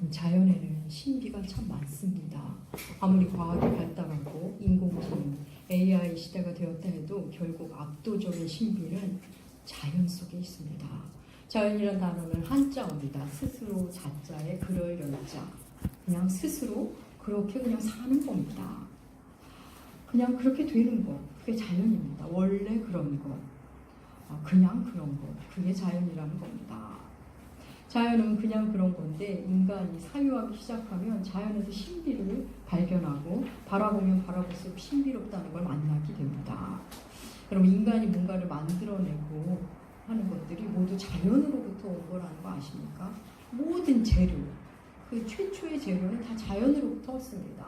자연에는 신비가 참 많습니다. 아무리 과학이 발달하고 인공지능, AI 시대가 되었다 해도 결국 압도적인 신비는 자연 속에 있습니다. 자연이란 단어는 한자어입니다. 스스로 자자에 그럴 열자. 그냥 스스로 그렇게 그냥 사는 겁니다. 그냥 그렇게 되는 것. 그게 자연입니다. 원래 그런 것. 그냥 그런 것. 그게 자연이라는 겁니다. 자연은 그냥 그런 건데 인간이 사유하기 시작하면 자연에서 신비를 발견하고 바라보면 바라볼수록 신비롭다는 걸 만나게 됩니다. 그럼 인간이 뭔가를 만들어내고 하는 것들이 모두 자연으로부터 온 거라는 거 아십니까? 모든 재료, 그 최초의 재료는 다 자연으로부터 왔습니다.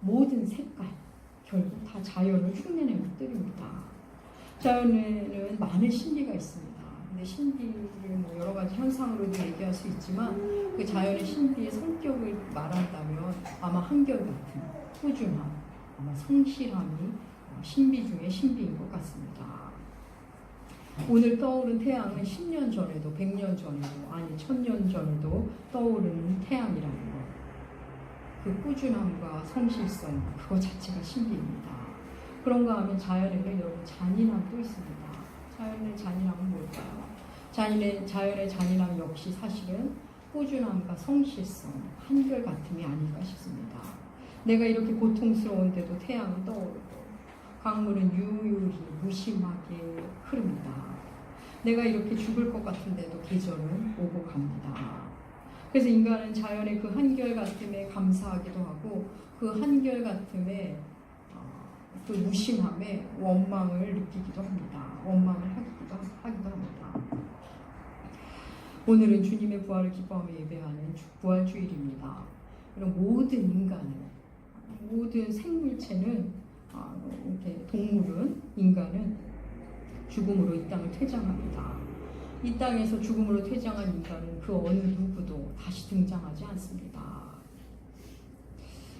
모든 색깔, 결국 다 자연을 흉내낸 것들입니다. 자연에는 많은 신비가 있습니다. 근데 신비를 뭐 여러 가지 현상으로도 얘기할 수 있지만 그 자연의 신비의 성격을 말한다면 아마 한결같은 꾸준함, 아마 성실함이 신비 중에 신비인 것 같습니다. 오늘 떠오른 태양은 10년 전에도 100년 전에도 아니 1000년 전에도 떠오르는 태양이라는 것. 그 꾸준함과 성실성 그거 자체가 신비입니다. 그런가 하면 자연에는 여러분 잔인함도 있습니다. 자연의 잔인함은 뭘까요? 자연의 잔인함 역시 사실은 꾸준함과 성실성, 한결같음이 아닌가 싶습니다. 내가 이렇게 고통스러운데도 태양은 떠오르고 강물은 유유히 무심하게 흐릅니다. 내가 이렇게 죽을 것 같은데도 계절은 오고 갑니다. 그래서 인간은 자연의 그 한결같음에 감사하기도 하고 그 한결같음에 그 무심함에 원망을 느끼기도 합니다. 원망을 하기도 합니다. 오늘은 주님의 부활을 기뻐하며 예배하는 부활주일입니다. 그럼 모든 인간은, 모든 생물체는, 이렇게 동물은, 인간은 죽음으로 이 땅을 퇴장합니다. 이 땅에서 죽음으로 퇴장한 인간은 그 어느 누구도 다시 등장하지 않습니다.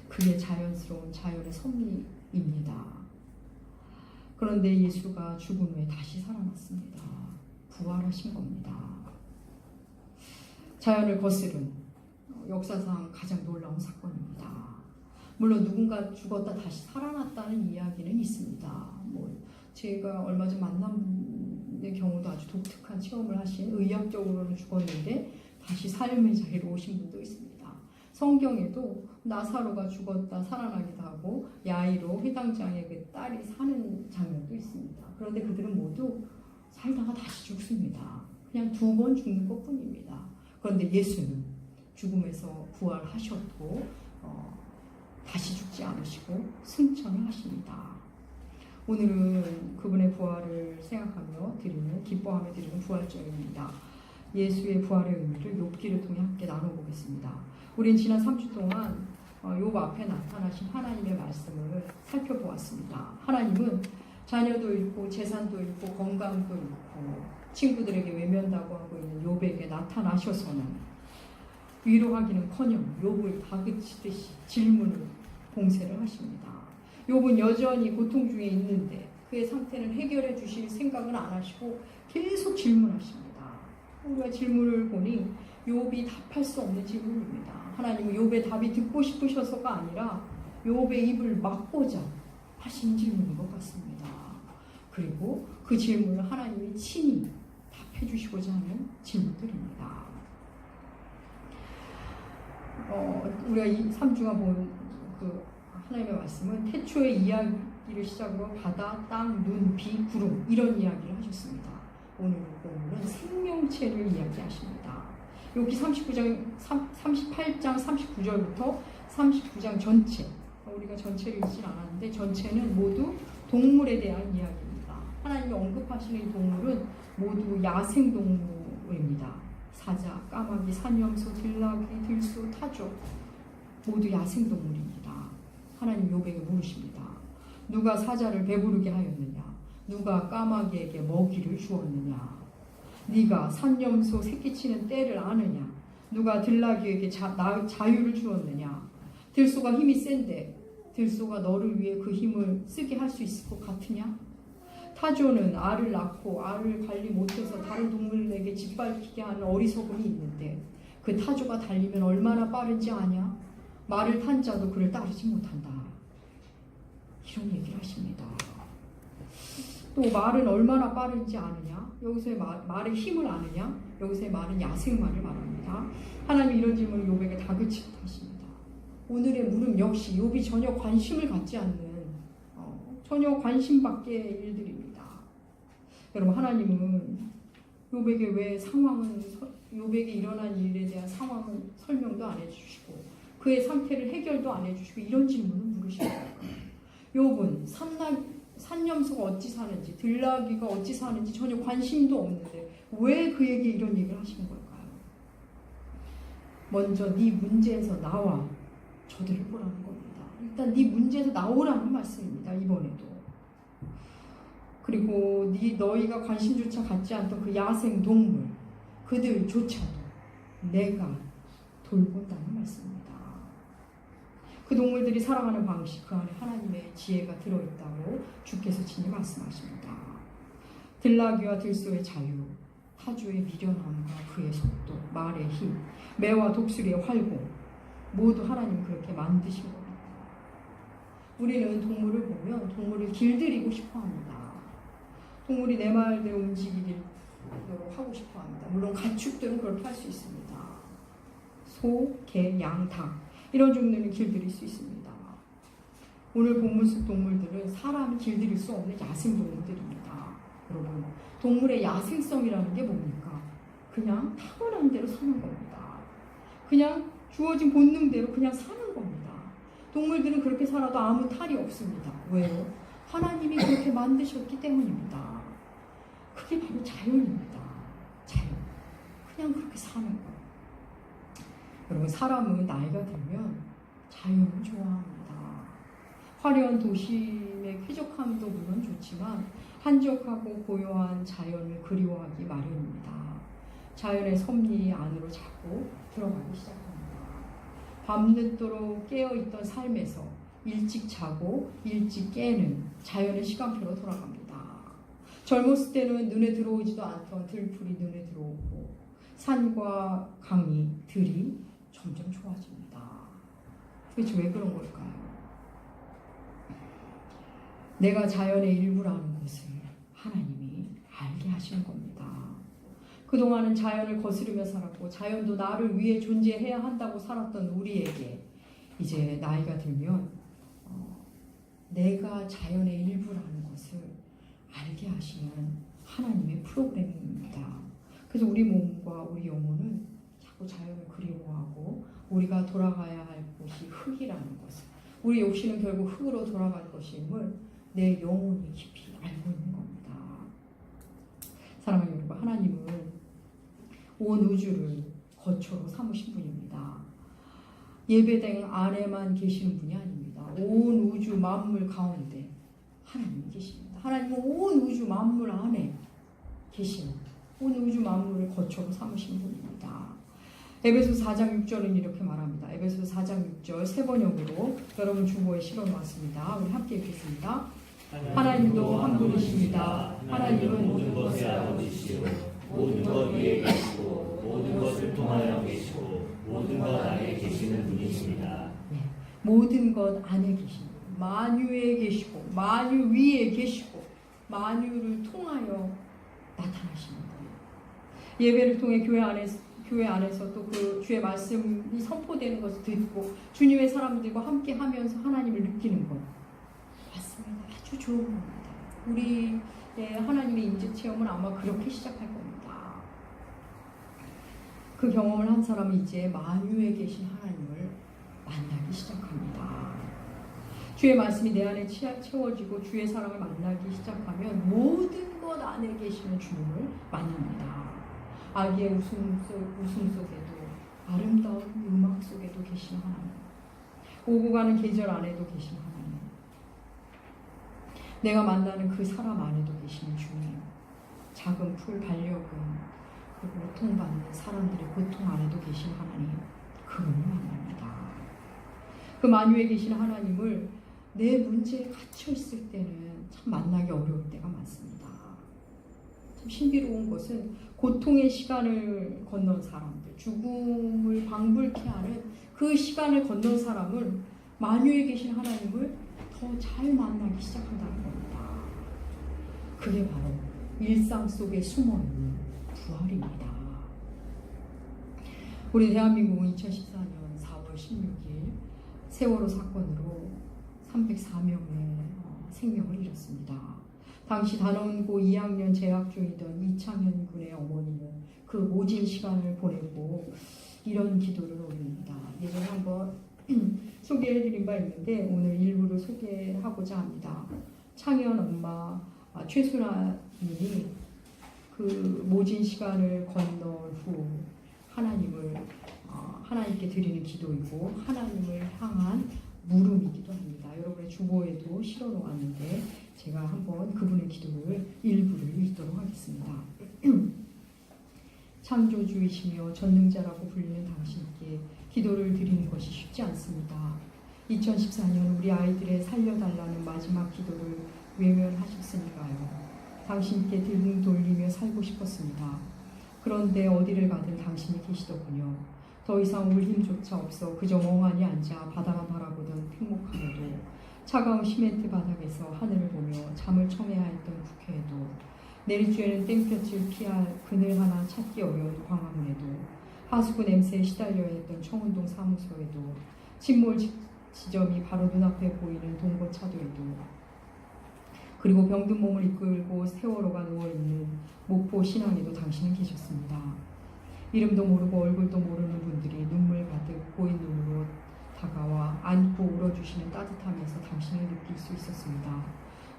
그게 자연스러운 자연의 섭리입니다. 그런데 예수가 죽은 후에 다시 살아났습니다. 부활하신 겁니다. 자연을 거스른 역사상 가장 놀라운 사건입니다. 물론 누군가 죽었다 다시 살아났다는 이야기는 있습니다. 뭐 제가 얼마 전 만난 분의 경우도 아주 독특한 체험을 하신 의학적으로는 죽었는데 다시 삶의 자리로 오신 분도 있습니다. 성경에도 나사로가 죽었다 살아나기도 하고 야이로 회당장의 그 딸이 사는 장면도 있습니다. 그런데 그들은 모두 살다가 다시 죽습니다. 그냥 2번 죽는 것뿐입니다. 그런데 예수는 죽음에서 부활하셨고 다시 죽지 않으시고 승천을 하십니다. 오늘은 그분의 부활을 생각하며 기뻐하며 드리는 부활절입니다. 예수의 부활의 의미를 욥기를 통해 함께 나눠보겠습니다. 우린 지난 3주 동안 욥 앞에 나타나신 하나님의 말씀을 살펴보았습니다. 하나님은 자녀도 잃고 재산도 잃고 건강도 잃고 친구들에게 외면다고 하고 있는 욥에게 나타나셔서는 위로하기는커녕 욥을 다그치듯이 질문을 봉쇄를 하십니다. 욥은 여전히 고통 중에 있는데 그의 상태는 해결해 주실 생각은 안 하시고 계속 질문하십니다. 우리가 질문을 보니 욥이 답할 수 없는 질문입니다. 하나님은 욥의 답이 듣고 싶으셔서가 아니라 욥의 입을 막고자 하신 질문인 것 같습니다. 그리고 그 질문을 하나님이 친히 답해 주시고자 하는 질문들입니다. 우리가 이 3주가 본 그 하나님의 말씀은 태초의 이야기를 시작으로 바다, 땅, 눈, 비, 구름 이런 이야기를 하셨습니다. 오늘은 생명체를 이야기하십니다. 여기 38장 39절부터 39장 전체, 우리가 전체를 읽진 않았는데 전체는 모두 동물에 대한 이야기입니다. 하나님이 언급하시는 이 동물은 모두 야생동물입니다. 사자, 까마귀, 산염소, 들나귀, 들소, 타조 모두 야생동물입니다. 하나님 욥에게 물으십니다. 누가 사자를 배부르게 하였느냐? 누가 까마귀에게 먹이를 주었느냐? 네가 산염소 새끼치는 때를 아느냐? 누가 들나귀에게 자유를 주었느냐? 들소가 힘이 센데 들소가 너를 위해 그 힘을 쓰게 할 수 있을 것 같으냐? 타조는 알을 낳고 알을 관리 못해서 다른 동물에게 짓밟히게 하는 어리석음이 있는데 그 타조가 달리면 얼마나 빠른지 아냐? 말을 탄 자도 그를 따르지 못한다. 이런 얘기를 하십니다. 또 말은 얼마나 빠른지 아느냐? 여기서의 말의 힘을 아느냐? 여기서의 말은 야생말을 말합니다. 하나님 이런 질문을 욥에게 다그치듯 하십니다. 오늘의 물음 역시 욥이 전혀 관심을 갖지 않는 전혀 관심 밖의 일들입니다. 여러분, 하나님은 욥에게 왜 욥에게 일어난 일에 대한 상황은 설명도 안 해주시고 그의 상태를 해결도 안 해주시고 이런 질문을 물으시는 거예요. 욥은 산염소가 어찌 사는지 들나귀가 어찌 사는지 전혀 관심도 없는데 왜 그에게 이런 얘기를 하시는 걸까요? 먼저 네 문제에서 나와 저들을 보라는 겁니다. 일단 네 문제에서 나오라는 말씀입니다. 이번에도. 그리고 너희가 관심조차 갖지 않던 그 야생 동물 그들조차도 내가 돌본다는 말씀입니다. 그 동물들이 살아가는 방식 그 안에 하나님의 지혜가 들어있다고 주께서 친히 말씀하십니다. 들나귀와 들소의 자유, 타조의 미련함과 그의 속도, 말의 힘, 매와 독수리의 활공 모두 하나님 그렇게 만드신 겁니다. 우리는 동물을 보면 동물을 길들이고 싶어합니다. 동물이 내 말대로 움직이도록 하고 싶어합니다. 물론 가축들은 그렇게 할 수 있습니다. 소, 개, 양, 닭 이런 종류는 길들일 수 있습니다. 오늘 본문 속 동물들은 사람이 길들일 수 없는 야생 동물들입니다. 여러분, 동물의 야생성이라는 게 뭡니까? 그냥 타고난 대로 사는 겁니다. 그냥 주어진 본능대로 그냥 사는 겁니다. 동물들은 그렇게 살아도 아무 탈이 없습니다. 왜요? 하나님이 그렇게 만드셨기 때문입니다. 그게 바로 자연입니다. 자연. 그냥 그렇게 사는 거예요. 여러분, 사람은 나이가 들면 자연을 좋아합니다. 화려한 도심의 쾌적함도 물론 좋지만 한적하고 고요한 자연을 그리워하기 마련입니다. 자연의 섭리 안으로 자꾸 들어가기 시작합니다. 밤늦도록 깨어있던 삶에서 일찍 자고 일찍 깨는 자연의 시간표로 돌아갑니다. 젊었을 때는 눈에 들어오지도 않던 들풀이 눈에 들어오고 산과 강이, 들이 점점 좋아집니다. 도대체 왜 그런 걸까요? 내가 자연의 일부라는 것을 하나님이 알게 하시는 겁니다. 그동안은 자연을 거스르며 살았고 자연도 나를 위해 존재해야 한다고 살았던 우리에게 이제 나이가 들면 내가 자연의 일부라는 것을 알게 하시는 하나님의 프로그램입니다. 그래서 우리 몸과 우리 영혼은 자꾸 자연을 그리워하고 우리가 돌아가야 할 곳이 흙이라는 것을, 우리 욕심은 결국 흙으로 돌아갈 것임을 내 영혼이 깊이 알고 있는 겁니다. 사랑하는 여러분, 하나님은 온 우주를 거처로 삼으신 분입니다. 예배당 안에만 계시는 분이 아닙니다. 온 우주 만물 가운데 하나님이 계십니다. 하나님은 온 우주 만물 안에 계시는, 온 우주 만물을 거처로 삼으신 분입니다. 에베소 4장 6절은 이렇게 말합니다. 에베소 4장 6절 세 번역으로 여러분 중고에 실어놨습니다. 우리 함께 읽겠습니다. 하나님도 한 분이십니다. 하나님은 모든 것의 아버지시오. 모든 것 위에 계시고 모든 것을 통하여 계시고 모든 것 안에 계시는 분이십니다. 네, 모든 것 안에 계십니다. 만유에 계시고 만유 위에 계시고 만유를 통하여 나타나시는 분이에요. 예배를 통해 교회 안에서 또 그 주의 말씀이 선포되는 것을 듣고 주님의 사람들과 함께 하면서 하나님을 느끼는 것 맞습니다. 아주 좋은 겁니다. 우리의 하나님의 임재 체험은 아마 그렇게 시작할 겁니다. 그 경험을 한 사람은 이제 만유에 계신 하나님을 만나기 시작합니다. 주의 말씀이 내 안에 채워지고 주의 사랑을 만나기 시작하면 모든 것 안에 계시는 주님을 만납니다. 아기의 웃음 속에도 아름다운 음악 속에도 계신 하나님, 오고 가는 계절 안에도 계신 하나님, 내가 만나는 그 사람 안에도 계시는 주님, 작은 풀 반려견, 그 고통받는 사람들의 고통 안에도 계신 하나님, 그분을 만납니다. 그 만유에 계신 하나님을 내 문제에 갇혀 있을 때는 참 만나기 어려울 때가 많습니다. 참 신비로운 것은 고통의 시간을 건넌 사람들, 죽음을 방불케 하는 그 시간을 건넌 사람은 만유에 계신 하나님을 더 잘 만나기 시작한다는 겁니다. 그게 바로 일상 속에 숨어있는 부활입니다. 우리 대한민국은 2014년 4월 16일 세월호 사건으로 304명의 생명을 잃었습니다. 당시 단원고 2학년 재학 중이던 이창현 군의 어머니는 그 모진 시간을 보내고 이런 기도를 올립니다. 예전에 한번 소개해드린 바 있는데 오늘 일부를 소개하고자 합니다. 창현 엄마 최순아 님이 그 모진 시간을 건넌 후 하나님께 드리는 기도이고 하나님을 향한 물음이기도 합니다. 여러분의 주보에도 실어 놓았는데 제가 한번 그분의 기도를 일부를 읽도록 하겠습니다. 창조주이시며 전능자라고 불리는 당신께 기도를 드리는 것이 쉽지 않습니다. 2014년 우리 아이들의 살려달라는 마지막 기도를 외면하셨으니까요. 당신께 등 돌리며 살고 싶었습니다. 그런데 어디를 가든 당신이 계시더군요. 더 이상 울 힘조차 없어 그저 멍하니 앉아 바다만 바라보던 팽목함에도 차가운 시멘트 바닥에서 하늘을 보며 잠을 청해야 했던 국회에도 내리쬐는 땡볕을 피할 그늘 하나 찾기 어려운 광화문에도 하수구 냄새에 시달려야 했던 청운동 사무소에도 침몰 지점이 바로 눈앞에 보이는 동거차도에도 그리고 병든 몸을 이끌고 세월호가 누워있는 목포 신항에도 당신은 계셨습니다. 이름도 모르고 얼굴도 모르는 분들이 눈물 가득 고인 눈으로 다가와 안고 울어주시는 따뜻함에서 당신을 느낄 수 있었습니다.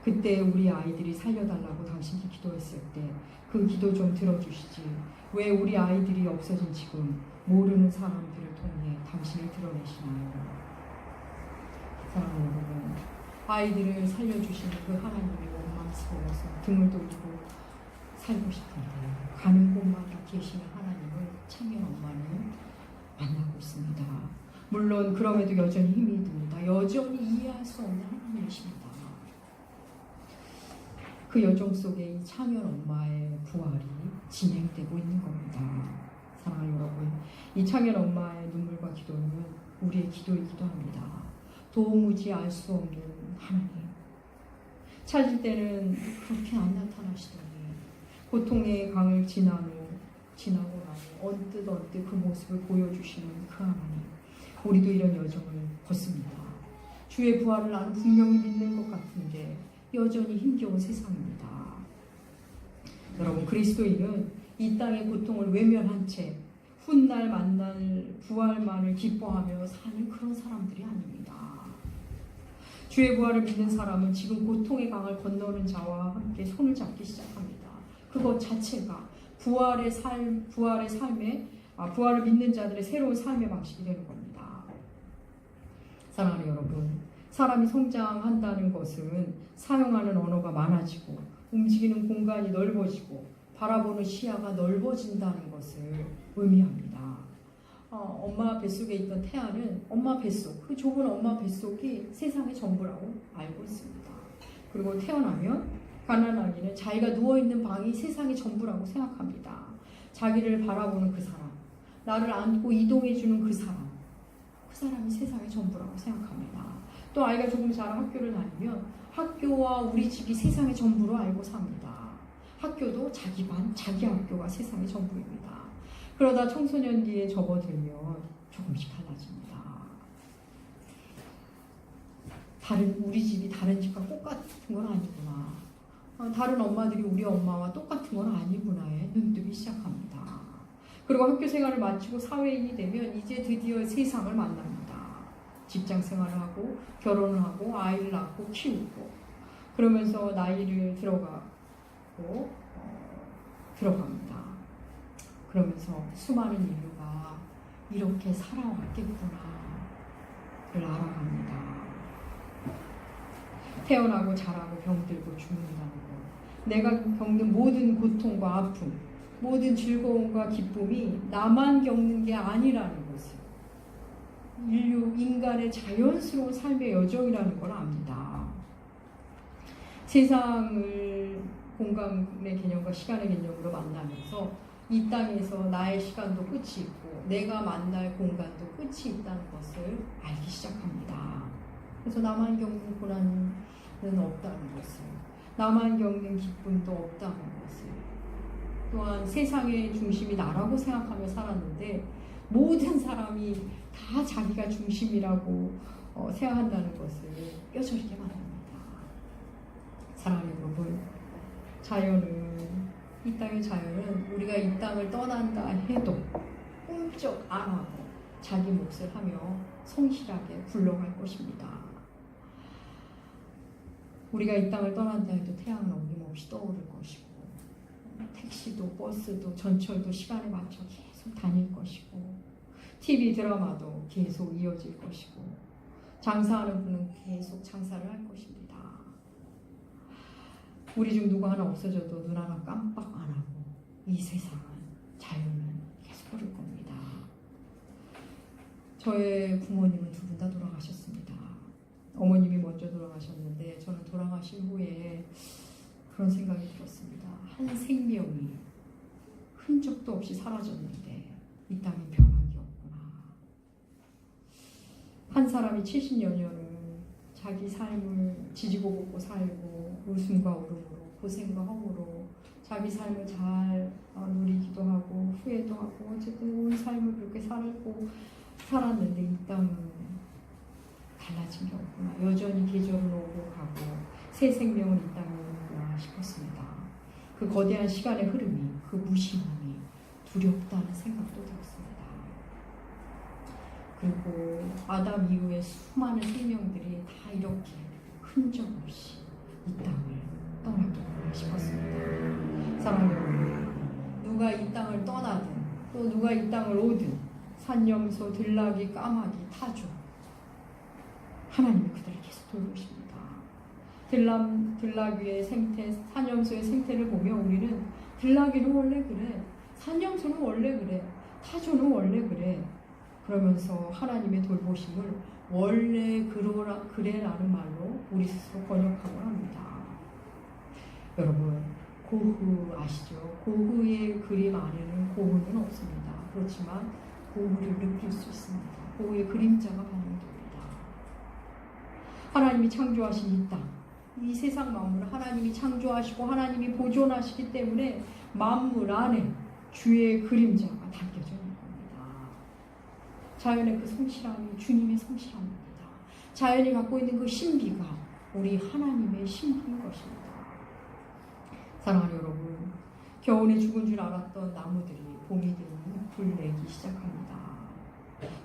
그때 우리 아이들이 살려달라고 당신께 기도했을 때 그 기도 좀 들어주시지. 왜 우리 아이들이 없어진 지금 모르는 사람들을 통해 당신을 드러내시나요? 사랑하는 여러분, 아이들을 살려주시는 그 하나님이 원망스러워서 등을 돌리고 살고 싶은데 가는 곳마다 계시는 하나님을 창현 엄마는 만나고 있습니다. 물론 그럼에도 여전히 힘이 듭니다. 여전히 이해할 수 없는 하나님이십니다. 그 여정 속에 이 창현 엄마의 부활이 진행되고 있는 겁니다. 사랑하는 여러분, 이 창현 엄마의 눈물과 기도는 우리의 기도이기도 합니다. 도무지 알 수 없는 하나님, 찾을 때는 그렇게 안 나타나시더니 고통의 강을 지나고 나서 언뜻 그 모습을 보여주시는 그 하나님, 우리도 이런 여정을 걷습니다. 주의 부활을 나는 분명히 믿는 것 같은데 여전히 힘겨운 세상입니다. 여러분, 그리스도인은 이 땅의 고통을 외면한 채 훗날 만날 부활만을 기뻐하며 사는 그런 사람들이 아닙니다. 주의 부활을 믿는 사람은 지금 고통의 강을 건너는 자와 함께 손을 잡기 시작합니다. 그것 자체가 부활을 믿는 자들의 새로운 삶의 방식이 되는 겁니다. 사랑하는 여러분, 사람이 성장한다는 것은 사용하는 언어가 많아지고 움직이는 공간이 넓어지고 바라보는 시야가 넓어진다는 것을 의미합니다. 엄마 뱃속에 있던 태아는 엄마 뱃속, 그 좁은 엄마 뱃속이 세상의 전부라고 알고 있습니다. 그리고 태어나면 가난아기는 자기가 누워있는 방이 세상의 전부라고 생각합니다. 자기를 바라보는 그 사람, 나를 안고 이동해주는 그 사람이 세상의 전부라고 생각합니다. 또 아이가 조금 자라 학교를 다니면 학교와 우리 집이 세상의 전부로 알고 삽니다. 학교도 자기 반, 자기 학교가 세상의 전부입니다. 그러다 청소년기에 접어들면 조금씩 달라집니다. 우리 집이 다른 집과 똑같은 건 아니구나. 다른 엄마들이 우리 엄마와 똑같은 건 아니구나에 눈뜨기 시작합니다. 그리고 학교 생활을 마치고 사회인이 되면 이제 드디어 세상을 만납니다. 직장 생활을 하고 결혼을 하고 아이를 낳고 키우고 그러면서 나이를 들어갑니다. 그러면서 수많은 인류가 이렇게 살아왔겠구나를 알아갑니다. 태어나고 자라고 병들고 죽는다는 것, 내가 겪는 모든 고통과 아픔, 모든 즐거움과 기쁨이 나만 겪는 게 아니라는 것을, 인간의 자연스러운 삶의 여정이라는 걸 압니다. 세상을 공간의 개념과 시간의 개념으로 만나면서 이 땅에서 나의 시간도 끝이 있고 내가 만날 공간도 끝이 있다는 것을 알기 시작합니다. 그래서 나만 겪는 고난은 없다는 것을, 나만 겪는 기쁨도 없다는 것을, 또한 세상의 중심이 나라고 생각하며 살았는데 모든 사람이 다 자기가 중심이라고 생각한다는 것을 뼈저리게 만듭니다. 사랑하는 여러분, 자연은, 이 땅의 자연은 우리가 이 땅을 떠난다 해도 꿈쩍 안 하고 자기 몫을 하며 성실하게 굴러갈 것입니다. 우리가 이 땅을 떠난다 해도 태양은 어김없이 떠오를 것이고, 택시도 버스도 전철도 시간에 맞춰 계속 다닐 것이고, TV 드라마도 계속 이어질 것이고, 장사하는 분은 계속 장사를 할 것입니다. 우리 중 누구 하나 없어져도 눈 하나 깜빡 안 하고 이 세상은, 자연은 계속 흐를 겁니다. 저의 부모님은 두 분 다 돌아가셨습니다. 어머님이 먼저 돌아가셨는데 저는 돌아가신 후에 그런 생각이 들었습니다. 한 생명이 흔적도 없이 사라졌는데 이 땅에 변한 게 없구나. 한 사람이 70여 년을 자기 삶을 지지고 볶고 살고 웃음과 울음으로 고생과 허무로 자기 삶을 잘 누리기도 하고 후회도 하고 어쨌든 온 삶을 그렇게 살았는데 이 땅은 달라진 게 없구나. 여전히 계절은 오고 가고 새 생명은 이 땅에 오는구나 싶었습니다. 그 거대한 시간의 흐름이, 그 무심함이 두렵다는 생각도 들었습니다. 그리고 아담 이후에 수많은 생명들이 다 이렇게 흔적 없이 이 땅을 떠났구나 싶었습니다. 사랑하는 여러분, 누가 이 땅을 떠나든 또 누가 이 땅을 오든 산염소, 들나귀, 까마귀, 타조, 하나님이 그들을 계속 돌보십니다. 들나귀의 생태, 산염소의 생태를 보며 우리는 들나귀는 원래 그래, 산염소는 원래 그래, 타조는 원래 그래, 그러면서 하나님의 돌보심을 원래 그래라는 말로 우리 스스로 번역하곤 합니다. 여러분, 고흐 아시죠? 고흐의 그림 안에는 고흐는 없습니다. 그렇지만 고흐를 느낄 수 있습니다. 고흐의 그림자가 반영됩니다. 하나님이 창조하신 이 땅, 이 세상 만물을 하나님이 창조하시고 하나님이 보존하시기 때문에 만물 안에 주의 그림자가 담겨져 있는 겁니다. 자연의 그 성실함이 주님의 성실함입니다. 자연이 갖고 있는 그 신비가 우리 하나님의 신비인 것입니다. 사랑하는 여러분, 겨울에 죽은 줄 알았던 나무들이 봄이 되면 잎을 내기 시작합니다.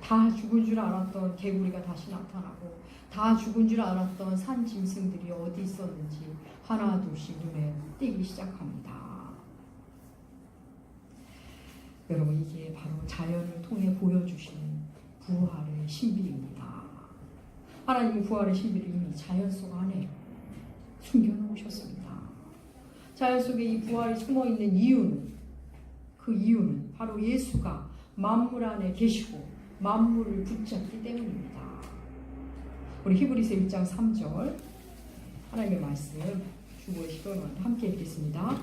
다 죽은 줄 알았던 개구리가 다시 나타나고 다 죽은 줄 알았던 산 짐승들이 어디 있었는지 하나 둘씩 눈에 띄기 시작합니다. 여러분, 이게 바로 자연을 통해 보여주시는 부활의 신비입니다. 하나님이 부활의 신비를 이미 자연 속 안에 숨겨놓으셨습니다. 자연 속에 이 부활이 숨어있는 이유는, 그 이유는 바로 예수가 만물 안에 계시고 만물을 붙잡기 때문입니다. 우리 히브리서 1장 3절 하나님의 말씀 주보의 시도는 함께 읽겠습니다.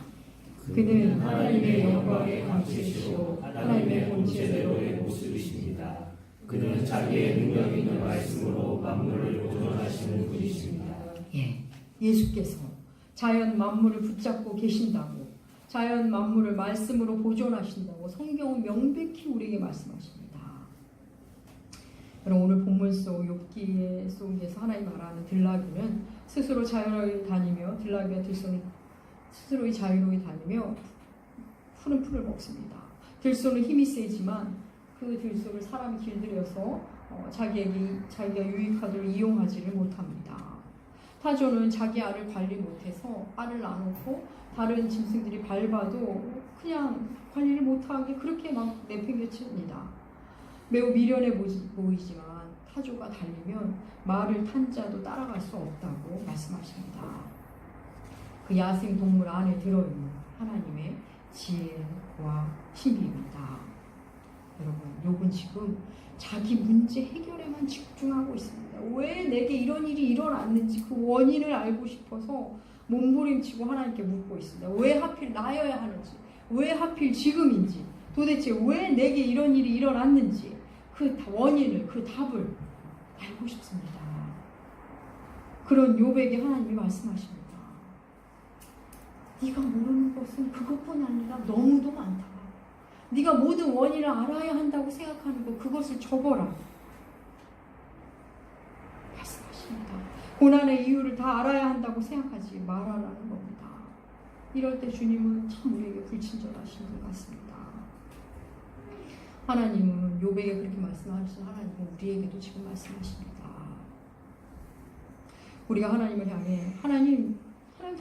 그는 하나님의 영광의 감추시오 하나님의 본체대로의 모습이십니다. 그는 자기의 능력 있는 말씀으로 만물을 보존하시는 분이십니다. 예수께서 자연 만물을 붙잡고 계신다고, 자연 만물을 말씀으로 보존하신다고 성경은 명백히 우리에게 말씀하십니다. 여러분, 오늘 본문 속 욥기 속에서 하나님 말하는 들나귀는 스스로 자유로이 다니며, 들나귀와 들소는 스스로의 자유로이 다니며 푸른 풀을 먹습니다. 들소는 힘이 세지만 그 들소를 사람이 길들여서 자기가 유익하도록 이용하지를 못합니다. 타조는 자기 알을 관리 못해서 알을 놔놓고 다른 짐승들이 밟아도 그냥 관리를 못하게 그렇게 막 내팽개칩니다. 매우 미련해 보이지만 타조가 달리면 말을 탄 자도 따라갈 수 없다고 말씀하십니다. 그 야생 동물 안에 들어있는 하나님의 지혜와 신비입니다. 여러분, 욥은 지금 자기 문제 해결에만 집중하고 있습니다. 왜 내게 이런 일이 일어났는지 그 원인을 알고 싶어서 몸부림치고 하나님께 묻고 있습니다. 왜 하필 나여야 하는지, 왜 하필 지금인지, 도대체 왜 내게 이런 일이 일어났는지 그 원인을, 그 답을 알고 싶습니다. 그런 욥에게 하나님이 말씀하십니다. 네가 모르는 것은 그것뿐 아니라 너무도 많다. 네가 모든 원인을 알아야 한다고 생각하는 것, 그것을 접어라. 말씀하십니다. 고난의 이유를 다 알아야 한다고 생각하지 말아라는 겁니다. 이럴 때 주님은 참 우리에게 불친절하신 것 같습니다. 하나님은 욥에게 그렇게 말씀하신 하나님은 우리에게도 지금 말씀하십니다. 우리가 하나님을 향해 하나님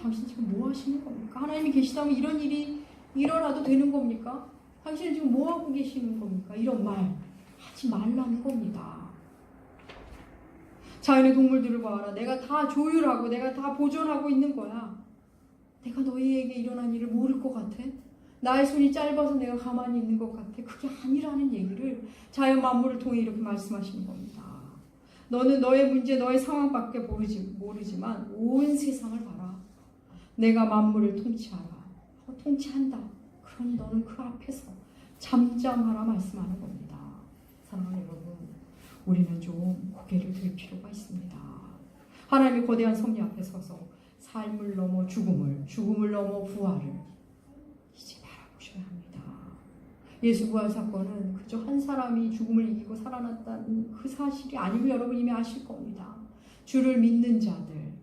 당신 지금 뭐 하시는 겁니까? 하나님이 계시다면 이런 일이 일어나도 되는 겁니까? 당신은 지금 뭐 하고 계시는 겁니까? 이런 말 하지 말라는 겁니다. 자연의 동물들을 봐라. 내가 다 조율하고 내가 다 보존하고 있는 거야. 내가 너희에게 일어난 일을 모를 것 같아? 나의 손이 짧아서 내가 가만히 있는 것 같아? 그게 아니라는 얘기를 자연 만물을 통해 이렇게 말씀하시는 겁니다. 너는 너의 문제, 너의 상황밖에 모르지만 온 세상을 봐라. 내가 만물을 통치한다. 그러니 너는 그 앞에서 잠잠하라 말씀하는 겁니다. 사랑하는 여러분, 우리는 좀 고개를 들 필요가 있습니다. 하나님의 거대한 섭리 앞에 서서 삶을 넘어 죽음을 넘어 부활을 이제 바라보셔야 합니다. 예수 부활 사건은 그저 한 사람이 죽음을 이기고 살아났다는 그 사실이 아니면 여러분 이미 아실 겁니다. 주를 믿는 자들,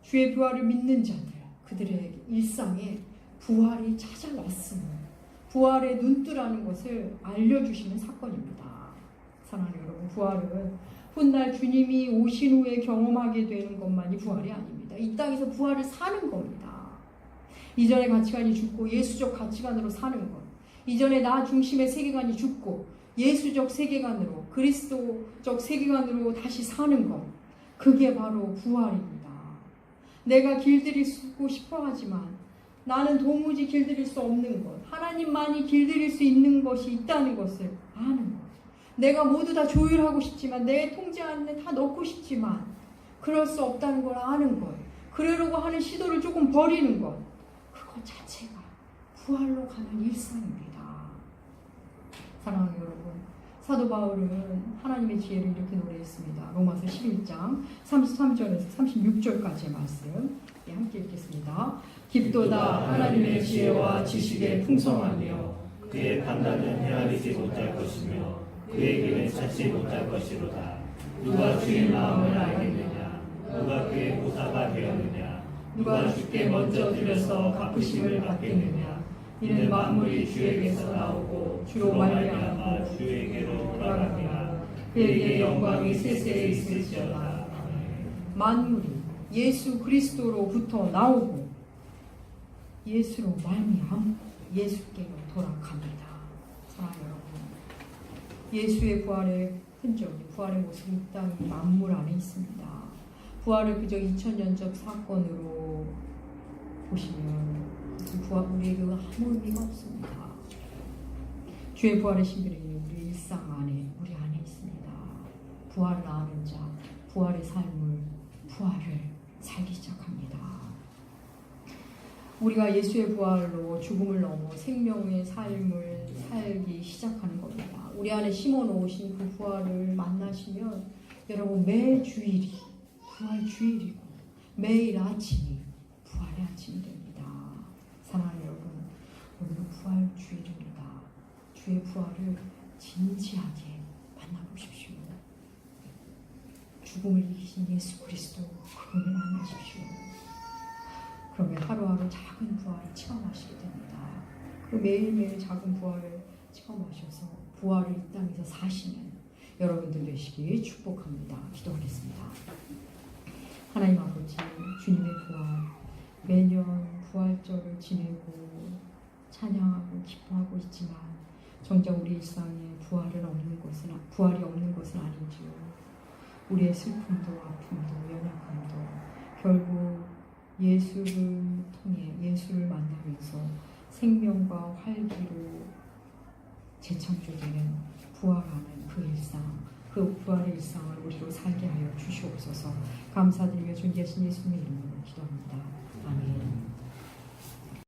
주의 부활을 믿는 자들, 그들의 일상에 부활이 찾아왔음을, 부활의 눈뜨라는 것을 알려주시는 사건입니다. 사랑하는 여러분, 부활은 훗날 주님이 오신 후에 경험하게 되는 것만이 부활이 아닙니다. 이 땅에서 부활을 사는 겁니다. 이전의 가치관이 죽고 예수적 가치관으로 사는 것, 이전의 나 중심의 세계관이 죽고 예수적 세계관으로, 그리스도적 세계관으로 다시 사는 것, 그게 바로 부활입니다. 내가 길들이고 싶어 하지만 나는 도무지 길들일 수 없는 것, 하나님만이 길들일 수 있는 것이 있다는 것을 아는 것. 내가 모두 다 조율하고 싶지만, 내 통제 안에 다 넣고 싶지만 그럴 수 없다는 걸 아는 것, 그러려고 하는 시도를 조금 버리는 것, 그것 자체가 부활로 가는 일상입니다. 사랑하는 여러분, 사도 바울은 하나님의 지혜를 이렇게 노래했습니다. 로마서 11장 33절에서 36절까지의 말씀 함께 읽겠습니다. 깊도다 하나님의 지혜와 지식의 풍성하며 그의 판단은 헤아리지 못할 것이며 그의 길은 찾지 못할 것이로다. 누가 주의 마음을 알겠느냐? 누가 그의 보사가 되었느냐? 누가 주께 먼저 드려서 갚으심을 받겠느냐? 이는 만물이 주에게서 나오고 주로 말미암아 주에게로 돌아갑니다. 그에게 영광이 세세에 있을지어다. 만물이 예수 그리스도로부터 나오고 예수로 말미암고 예수께로 돌아갑니다. 사랑하는 여러분, 예수의 부활의 흔적이, 부활의 모습이 이 땅 만물 안에 있습니다. 부활을 그저 2000년적 사건으로 보시면 부활 우리에게 아무 의미가 없습니다. 주의 부활의 신비는 우리 일상 안에, 우리 안에 있습니다. 부활을 아는 자, 부활의 삶을, 부활을 살기 시작합니다. 우리가 예수의 부활로 죽음을 넘어 생명의 삶을 살기 시작하는 겁니다. 우리 안에 심어놓으신 그 부활을 만나시면 여러분 매 주일이 부활 주일이고 매일 아침이 부활의 아침이 됩니다. 사랑하는 여러분, 오늘은 부활 주일입니다. 주의 부활을 진지하게 만나보십시오. 죽음을 이기신 예수 그리스도, 그분을 만나십시오. 그러면 하루하루 작은 부활을 체험하시게 됩니다. 그 매일매일 작은 부활을 체험하셔서 부활을 이 땅에서 사시는 여러분들 되시길 축복합니다. 기도하겠습니다. 하나님 아버지, 주님의 부활, 매년 부활절을 지내고 찬양하고 기뻐하고 있지만 정작 우리 일상에 부활이 없는 것은 아니지요. 우리의 슬픔도 아픔도 연약함도 결국 예수를 통해 예수를 만나면서 생명과 활기로 재창조되는 부활하는 그 일상, 그 부활의 일상을 우리로 살게 하여 주시옵소서. 감사드리며 존귀하신 예수님의 이름으로 기도합니다. 아멘.